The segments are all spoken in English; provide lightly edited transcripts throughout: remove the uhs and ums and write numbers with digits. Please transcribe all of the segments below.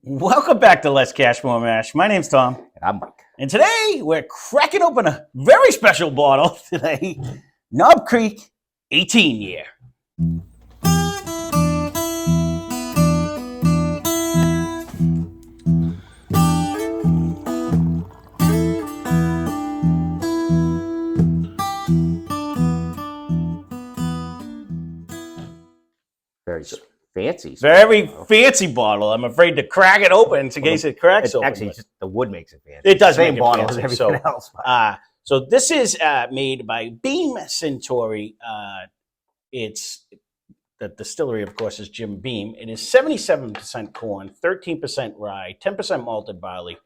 Welcome back to Less Cash, More Mash. My name's Tom. And I'm Mike. And today we're cracking open a very special bottle today. Knob Creek 18 year. Very fancy. Very fancy bottle. I'm afraid to crack it open in case it cracks open. Actually, just the wood makes it fancy. It does Same make it bottle fancy. as everything else. So this is made by Beam Centauri. It's the distillery, of course, is Jim Beam. It is 77% corn, 13% rye, 10% malted barley.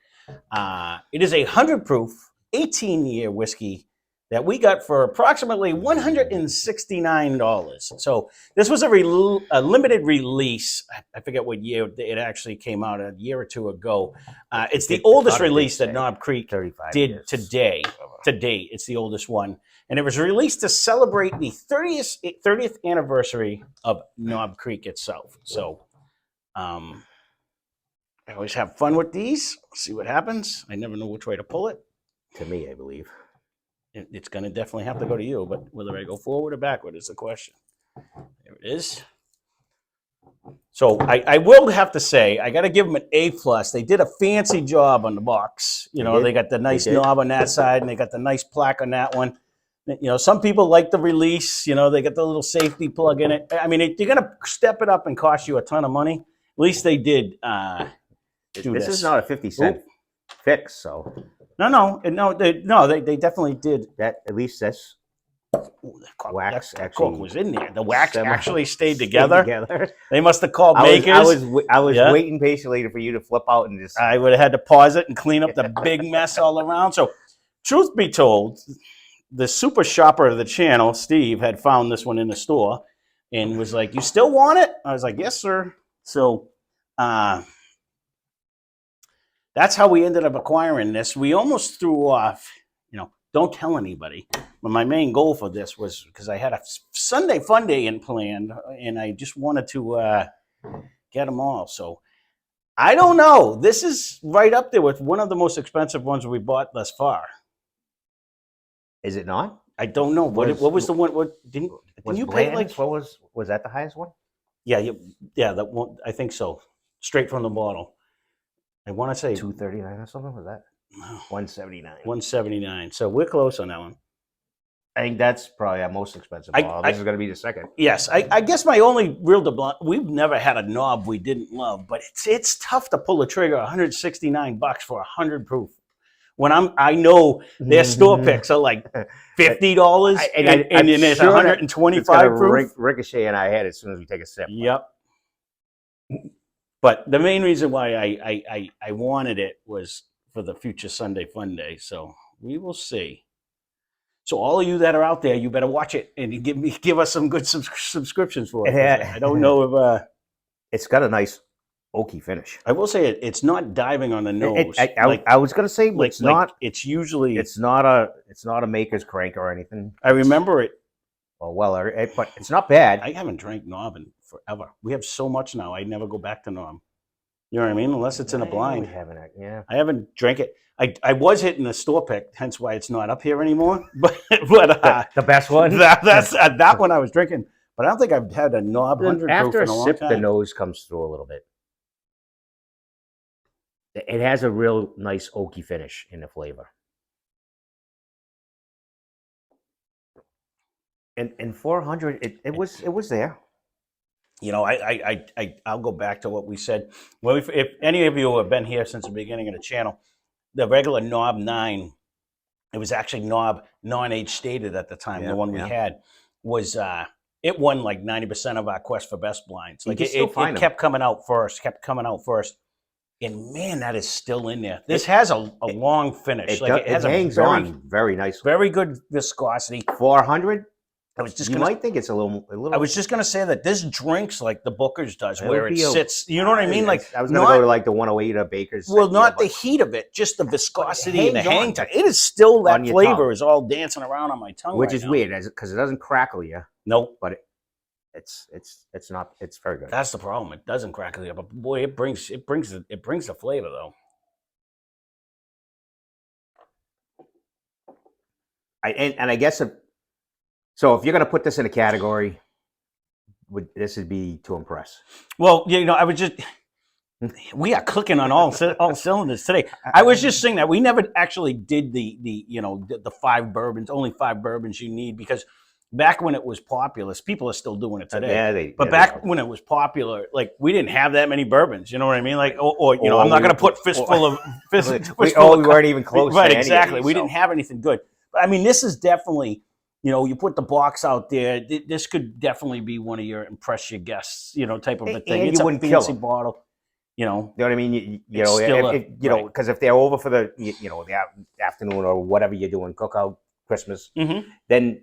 It is a 100 proof, 18-year whiskey that we got for approximately $169. So this was a limited release. I forget what year it actually came out, a year or two ago. It's the oldest release that Knob Creek did today. To date, it's the oldest one. And it was released to celebrate the 30th anniversary of Knob Creek itself. So I always have fun with these. See what happens. I never know which way to pull it. To me, I believe. It's going to definitely have to go to you, but whether I go forward or backward is the question. There it is. So I will have to say, I got to give them an A+. They did a fancy job on the box. You know, they got the nice knob on that side, and they got the nice plaque on that one. You know, some people like the release. You know, they got the little safety plug in it. I mean, you're going to step it up and cost you a ton of money. At least they did do this. This is not a 50-cent fix, so... They definitely did. That at least that's wax. That actually cork was in there. The wax actually stayed together. They must have called I makers. I was waiting patiently for you to flip out and just. I would have had to pause it and clean up the big mess all around. So, truth be told, the super shopper of the channel, Steve, had found this one in the store and was like, "You still want it?" I was like, "Yes, sir." So, that's how we ended up acquiring this. We almost threw off, don't tell anybody. But my main goal for this was because I had a Sunday fun day in planned, and I just wanted to get them all. So I don't know. This is right up there with one of the most expensive ones we bought thus far. Is it not? I don't know. What was the one? Didn't you pay like? What was that the highest one? Yeah. That one. I think so. Straight from the bottle. I want to say $239 or something. Was that $179? $179. So we're close on that one. I think that's probably our most expensive bottle. This is going to be the second. Yes, I guess my only real we've never had a knob we didn't love, but it's tough to pull the trigger. $169 for 100 proof. When I know their store picks are like $50, and then it's 125 proof. Ricochet in our head as soon as we take a sip. Yep. But the main reason why I wanted it was for the future Sunday Fun Day. So we will see. So all of you that are out there, you better watch it and give us some good subscriptions for it. I don't know if it's got a nice oaky finish. I will say it's not diving on the nose. I was going to say it's not. It's usually it's not a maker's crank or anything. I remember it. But it's not bad. I haven't drank knob in forever. We have so much now. I never go back to knob. You know what I mean? Unless it's in a blind. I haven't drank it. I was hitting the store pick, hence why it's not up here anymore. But the best one. That one I was drinking. But I don't think I've had a knob 100 after proof in a long time. After a sip, the nose comes through a little bit. It has a real nice oaky finish in the flavor. And 400, it was there. You know, I'll go back to what we said. Well, if any of you have been here since the beginning of the channel, the regular Knob 9, it was actually Knob non-age stated at the time. The one we had was it won like 90% of our quest for best blinds. Like it kept coming out first. And man, that is still in there. This has a long finish. It hangs on very nicely. Very good viscosity. 400. You might think it's a little. I was just gonna say that this drinks like the Booker's does, where it sits. You know what I mean? Like I was gonna go to like the 108 or Baker's. Well, not the heat of it, just the viscosity and the hang time. It is still that flavor is all dancing around on my tongue, which is weird, because it doesn't crackle you. Nope. But it's not. It's very good. That's the problem. It doesn't crack it up, but boy, it brings the flavor though. I guess so. If you're gonna put this in a category, this would be to impress? Well, I was just. We are clicking on all cylinders today. I was just saying that we never actually did the 5 bourbons, only 5 bourbons you need, because back when it was popular, people are still doing it today. But back when it was popular, like, we didn't have that many bourbons. You know what I mean? Like, or I'm not going to put fistful of. We weren't even close. Right, to exactly. These, we didn't have anything good. But I mean, this is definitely. You put the box out there. This could definitely be one of your impress your guests, type of a thing. And it's you a wouldn't fancy kill bottle. You know what I mean? Right. Because if they're over for the the afternoon or whatever you're doing, cookout, Christmas, then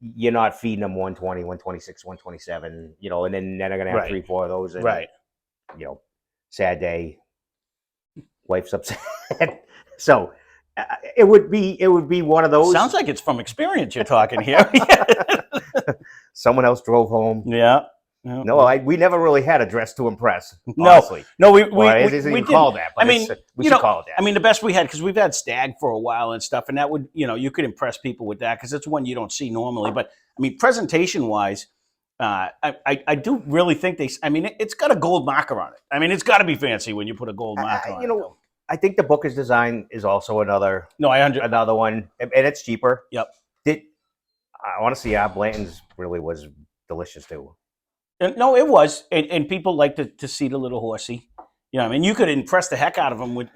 you're not feeding them 120, 126, 127, and then they're gonna have 3-4 of those. And, sad day, wife's upset. So it would be one of those. Sounds like it's from experience you're talking here. Someone else drove home. Yeah. No, we never really had a dress to impress. Honestly. No, we didn't call that. But we should call it that. I mean, the best we had, because we've had Stag for a while and stuff, and that would, you could impress people with that because it's one you don't see normally. But I mean, presentation wise, I do really think it's got a gold marker on it. I mean, it's got to be fancy when you put a gold marker on it. I think the Booker's design is also another one, and it's cheaper. Yep. I want to see Blanton's really was delicious too. No, it was, and people like to see the little horsey. I mean, you could impress the heck out of them with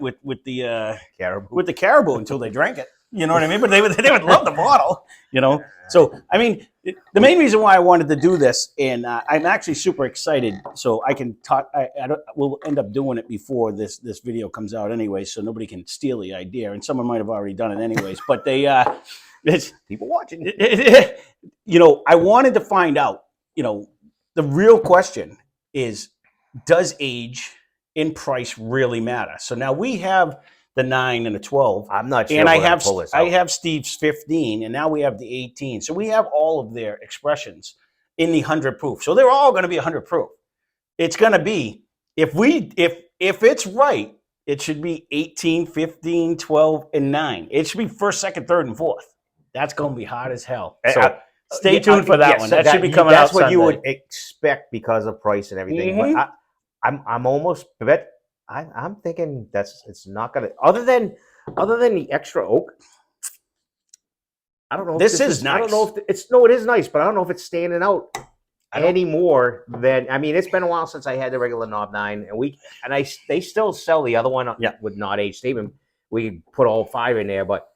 the caribou. With the caribou until they drank it. You know what I mean? But they would love the bottle. So I mean, the main reason why I wanted to do this, and I'm actually super excited, so I can talk. We'll end up doing it before this video comes out anyway, so nobody can steal the idea, and someone might have already done it anyways. But it's people watching. I wanted to find out. The real question is, does age in price really matter? So now we have the 9 and the 12. I'm not sure. And I have Steve's 15, and now we have the 18. So we have all of their expressions in the 100 proof. So they're all going to be 100 proof. It's going to be, if it's right, it should be 18, 15, 12, and 9. It should be first, second, third, and fourth. That's going to be hot as hell. So stay tuned for that one. That should be coming out That's what Sunday. You would expect because of price and everything. But I'm almost bet. I'm thinking it's not gonna. Other than the extra oak, I don't know. If this is nice. I don't know if it is nice, but I don't know if it's standing out any more than. I mean, it's been a while since I had the regular Knob 9, and they still sell the other one with not aged statement. We could put all 5 in there, but.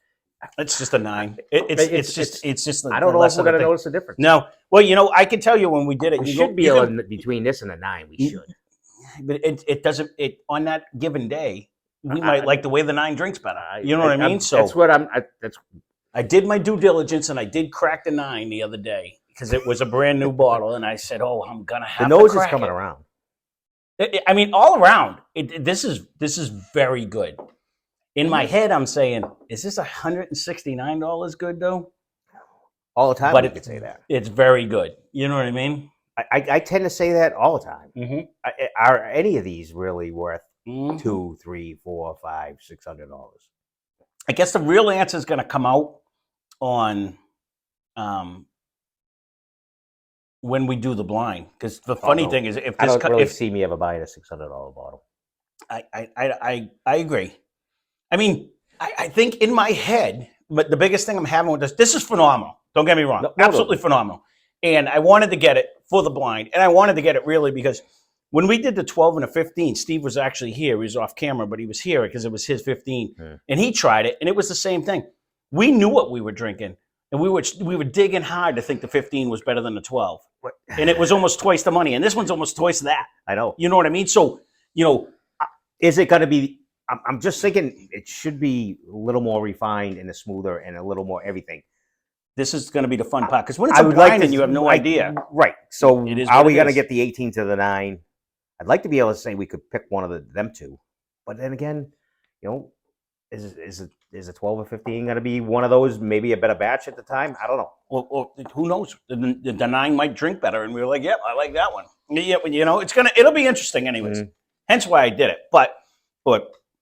It's just a 9. It's just. I don't know if we're going to notice the difference. No. Well, I can tell you when we did it. We should be able to, between this and a 9. We should. But it doesn't. On that given day, we might like the way the 9 drinks better. You know what I mean? So that's what I did my due diligence, and I did crack the 9 the other day because it was a brand new bottle, and I said, "Oh, I'm gonna have the nose to crack is coming it." around. I mean, all around, this is very good. In my head, I'm saying, is this $169 good though? All the time, but you could say that. It's very good. You know what I mean? I tend to say that all the time. Mm-hmm. Are any of these really worth $200, $300, $400, $500, $600? I guess the real answer is going to come out on when we do the blind. Because the funny thing is, if I this don't really see me ever buying a $600 bottle. I agree. I mean, I think in my head, but the biggest thing I'm having with this is phenomenal. Don't get me wrong. Absolutely phenomenal. And I wanted to get it for the blind. And I wanted to get it really because when we did the 12 and the 15, Steve was actually here. He was off camera, but he was here because it was his 15. Yeah. And he tried it, and it was the same thing. We knew what we were drinking, and we were digging hard to think the 15 was better than the 12. And it was almost twice the money. And this one's almost twice that. I know. You know what I mean? So, is it going to be... I'm just thinking it should be a little more refined and smoother and a little more everything. This is going to be the fun part because when it's a blind and you have no idea, right? So are we going to get the 18 to the 9? I'd like to be able to say we could pick one of them two, but then again, Is a 12 or 15 going to be one of those? Maybe a better batch at the time. I don't know. Well, who knows? The 9 might drink better, and we were like, "Yep, I like that one." Yeah, you know, it'll be interesting, anyways. Hence why I did it. But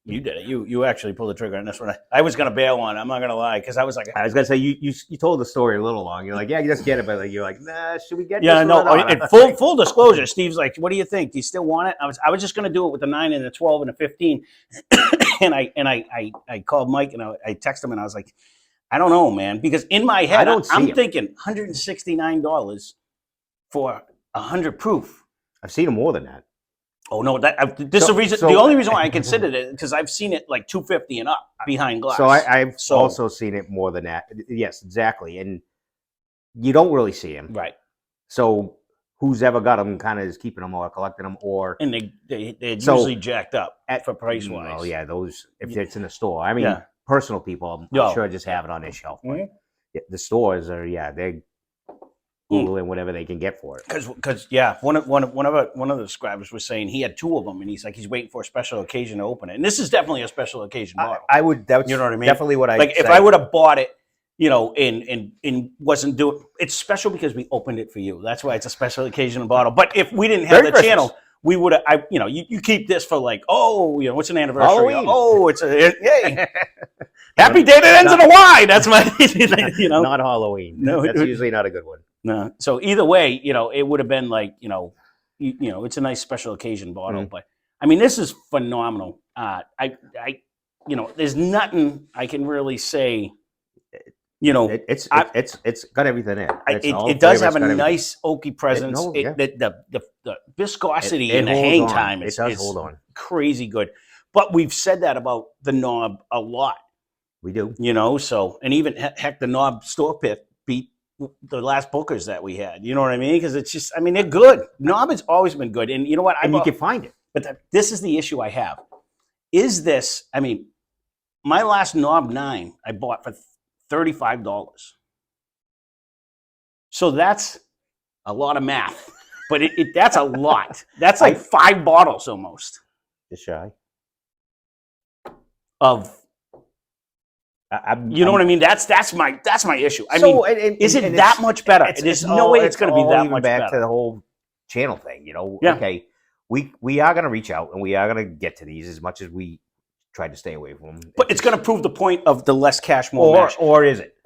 you did it. You actually pulled the trigger on this one. I was gonna bail on it. I'm not gonna lie, because I was gonna say you told the story a little long. You're like, yeah, you just get it, but like, you're like, nah, should we get? Yeah, this no. and Full disclosure, Steve's like, "What do you think? Do you still want it?" I was just gonna do it with the 9 and the 12 and the 15, and I called Mike and I texted him and I was like, I don't know, man, because in my head I'm thinking $169 for 100 proof. I've seen them more than that. Oh no, this is the reason. The only reason why I considered it because I've seen it like 250 and up behind glass. So I've also seen it more than that. Yes, exactly, and you don't really see them, right? So who's ever got them kind of is keeping them or collecting them, or they're usually jacked up for price wise. Oh yeah, those if it's in the store. I mean, personal people, I'm sure just have it on their shelf. But the stores are they're Googling whatever they can get for it. Because one of the subscribers was saying he had 2 of them, and he's like he's waiting for a special occasion to open it. And this is definitely a special occasion bottle. I would, that's, you know what I mean? Definitely what I like. If I would have bought it, you know, and wasn't doing it's special because we opened it for you. That's why it's a special occasion bottle. But if we didn't have the channel, we would have. You keep this for like, oh, you know, what's an anniversary? Halloween. Oh, it's a yay. Happy day that ends in a Y. That's my, you know. Not Halloween. No, that's usually not a good one. No. So either way, you know, it would have been like, you know, it's a nice special occasion bottle. But I mean, this is phenomenal. You know, there's nothing I can really say. You know, it's got everything in. It does have a nice oaky presence. The viscosity and the hang time is hold on. Crazy good. But we've said that about the knob a lot. We do. You know, so, and even heck, the knob store pit beat the last Bookers that we had. You know what I mean? Because it's just, I mean, they're good. Knob has always been good. And you know what? You can find it. But this is the issue I have. Is this, I mean, my last knob 9 I bought for $35. So that's a lot of math. But that's a lot. That's like 5 bottles almost. Just shy. Of you know what I mean? That's my issue. I mean, is it that much better? There's no way it's going to be that much better. Back to the whole channel thing, you know. Yeah. Okay, we are going to reach out and we are going to get to these as much as we try to stay away from them. But it's going to prove the point of the less cash, more mash. Or is it?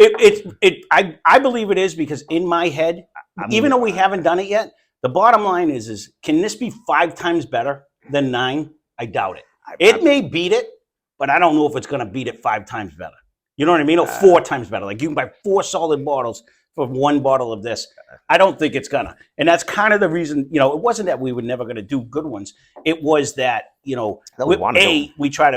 I believe it is because in my head, even though we haven't done it yet, the bottom line is can this be 5 times better than 9? I doubt it. It may beat it, but I don't know if it's going to beat it 5 times better. You know what I mean? Or 4 times better. Like you can buy 4 solid bottles for 1 bottle of this. I don't think it's gonna. And that's kind of the reason, you know, it wasn't that we were never going to do good ones. It was that, you know, we're trying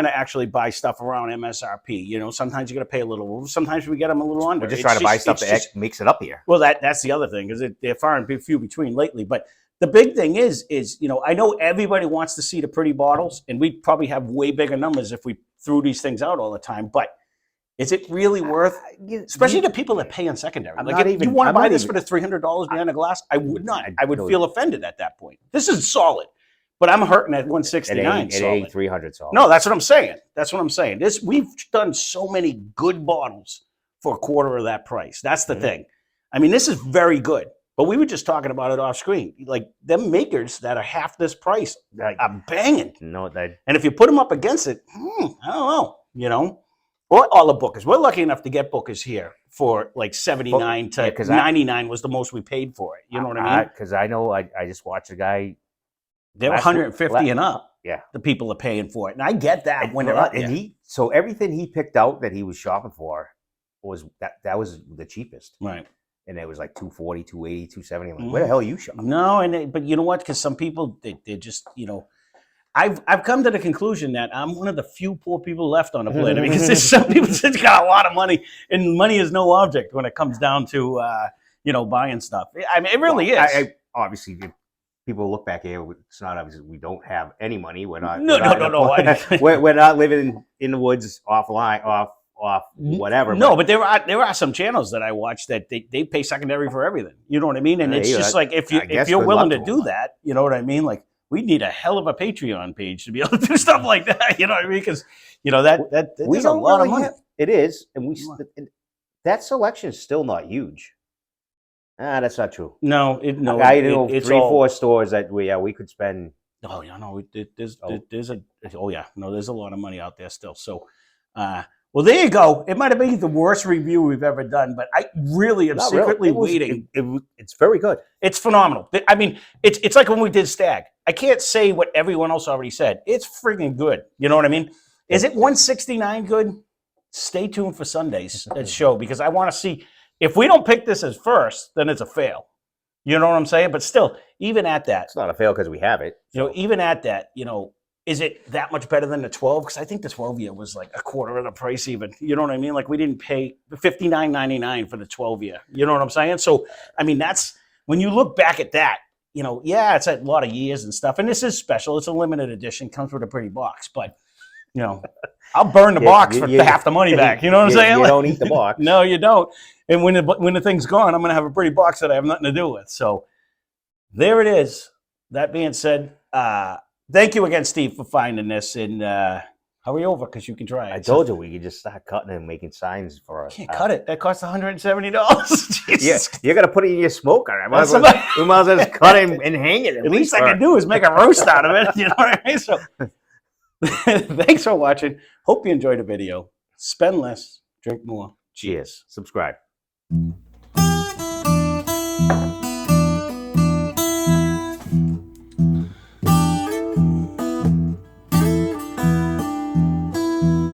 to actually buy stuff around MSRP. You know, sometimes you got to pay a little. Sometimes we get them a little under. We're just trying to buy stuff that makes it up here. Well, that's the other thing because they're far and few between lately. But the big thing is, you know, I know everybody wants to see the pretty bottles, and we probably have way bigger numbers if we threw these things out all the time. But is it really worth, especially the people that pay on secondary? Like, if you want to buy this for the $300 behind the glass, I would not. I would feel offended at that point. This is solid, but I'm hurting at 169. It ain't 300 solid. No, that's what I'm saying. That's what I'm saying. We've done so many good bottles for a quarter of that price. That's the thing. I mean, this is very good. But we were just talking about it off screen. Like, them makers that are half this price are banging. No, and if you put them up against it, I don't know, you know. Or all the Bookers. We're lucky enough to get Bookers here for like 79 to 99 was the most we paid for it. You know what I mean? Because I know I just watched a guy. They're 150 and up. Yeah. The people are paying for it. And I get that when they're up. And so everything he picked out that he was shopping for was that was the cheapest. Right. And it was like 240, 280, 270. I'm like, where the hell are you shopping? No, but you know what? Because some people, they just, you know, I've come to the conclusion that I'm one of the few poor people left on the planet because there's some people that's got a lot of money, and money is no object when it comes down to you know, buying stuff. I mean, it really is. Obviously, people look back here. It's not obvious we don't have any money. We're not. No. We're not living in the woods offline, off whatever. No, but there are some channels that I watch that they pay secondary for everything. You know what I mean? And it's just like if you're willing to do that, you know what I mean? Like, we need a hell of a Patreon page to be able to do stuff like that. You know what I mean? Because that We there's a don't lot of really money. have, it is, and Come that selection is still not huge. That's not true. No, I know it's 3, all, 4 stores that we could spend. Oh yeah, no, there's there's a lot of money out there still. So, well, there you go. It might have been the worst review we've ever done, but I really am Not really. secretly waiting. It's very good. It's phenomenal. I mean, it's like when we did Stag. I can't say what everyone else already said. It's friggin' good. You know what I mean? Is it 169 good? Stay tuned for Sunday's show because I want to see if we don't pick this as first, then it's a fail. You know what I'm saying? But still, even at that, It's not a fail because we have it. you know, even at that, you know, is it that much better than the 12? Because I think the 12 year was like a quarter of the price even. You know what I mean? Like we didn't pay $59.99 for the 12 year. You know what I'm saying? So, I mean, that's when you look back at that, you know, yeah, it's a lot of years and stuff. And this is special. It's a limited edition, comes with a pretty box. But, you know, I'll burn the box for half the money back. You know what I'm saying? You don't eat the box. No, you don't. And when the thing's gone, I'm going to have a pretty box that I have nothing to do with. So there it is. That being said, thank you again, Steve, for finding this. And hurry over because you can try it. I told you we could just start cutting and making signs for us. Can't cut it. That costs $170. Yeah, you're gonna put it in your smoker. We might as That's well just cut it and hang it. At least I can do is make a roast out of it. You know what I mean? So thanks for watching. Hope you enjoyed the video. Spend less, drink more. Cheers. Subscribe.